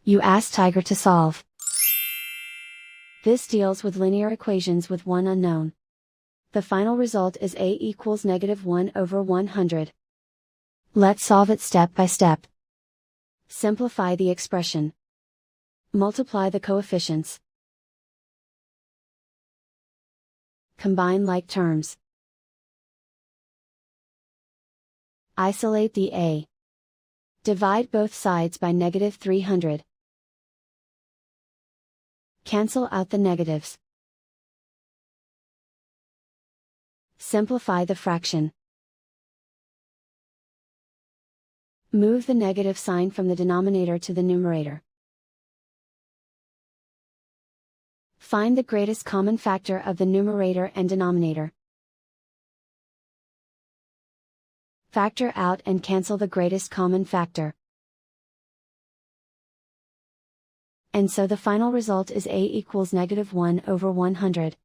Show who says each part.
Speaker 1: You ask Tiger to solve. This deals with linear equations with one unknown. The final result is a equals -1/100. Let's solve it step by step. Simplify the expression. Multiply the coefficients. Combine like terms. Isolate the a. Divide both sides by -300. Cancel out the negatives. Simplify the fraction. Move the negative sign from the denominator to the numerator. Find the greatest common factor of the numerator and denominator. Factor out and cancel the greatest common factor. And so the final result is a equals -1/100.